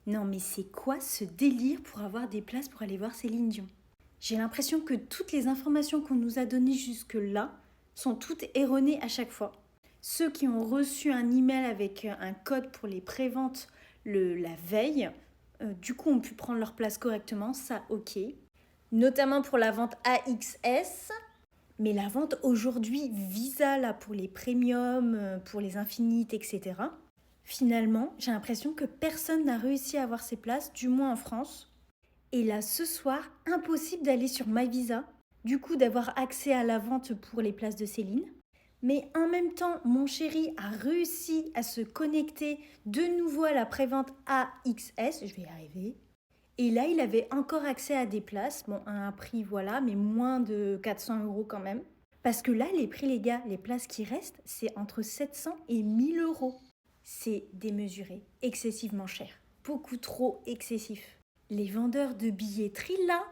Non mais c'est quoi ce délire pour avoir des places pour aller voir Céline Dion? J'ai l'impression que toutes les informations qu'on nous a données jusque-là sont toutes erronées à chaque fois. Ceux qui ont reçu un email avec un code pour les préventes la veille, du coup ont pu prendre leur place correctement, ça ok. Notamment pour la vente AXS, mais la vente aujourd'hui Visa là pour les premiums, pour les infinites, etc. Finalement, j'ai l'impression que personne n'a réussi à avoir ses places, du moins en France. Et là, ce soir, impossible d'aller sur MyVisa, du coup d'avoir accès à la vente pour les places de Céline. Mais en même temps, mon chéri a réussi à se connecter de nouveau à la prévente AXS, je vais y arriver. Et là, il avait encore accès à des places, bon, à un prix, voilà, mais moins de 400 € quand même. Parce que là, les prix, les gars, les places qui restent, c'est entre 700 et 1000 €. C'est démesuré, excessivement cher, beaucoup trop excessif. Les vendeurs de billetterie, là,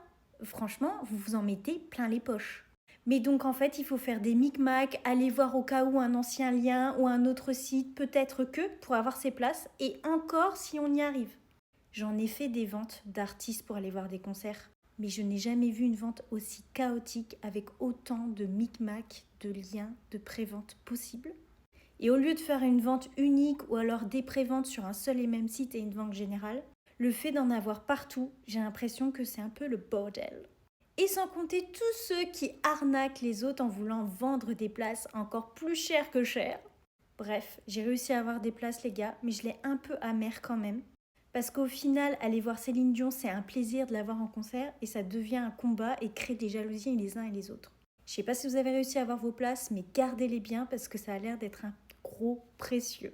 franchement, vous vous en mettez plein les poches. Mais donc en fait, il faut faire des micmacs, aller voir au cas où un ancien lien ou un autre site, peut-être que, pour avoir ses places, et encore si on y arrive. J'en ai fait des ventes d'artistes pour aller voir des concerts, mais je n'ai jamais vu une vente aussi chaotique avec autant de micmacs, de liens, de préventes possibles. Et au lieu de faire une vente unique ou alors des préventes sur un seul et même site et une vente générale, le fait d'en avoir partout, j'ai l'impression que c'est un peu le bordel. Et sans compter tous ceux qui arnaquent les autres en voulant vendre des places encore plus chères que chères. Bref, j'ai réussi à avoir des places les gars, mais je l'ai un peu amère quand même. Parce qu'au final, aller voir Céline Dion, c'est un plaisir de la voir en concert et ça devient un combat et crée des jalousies les uns et les autres. Je sais pas si vous avez réussi à avoir vos places, mais gardez-les bien parce que ça a l'air d'être un gros précieux.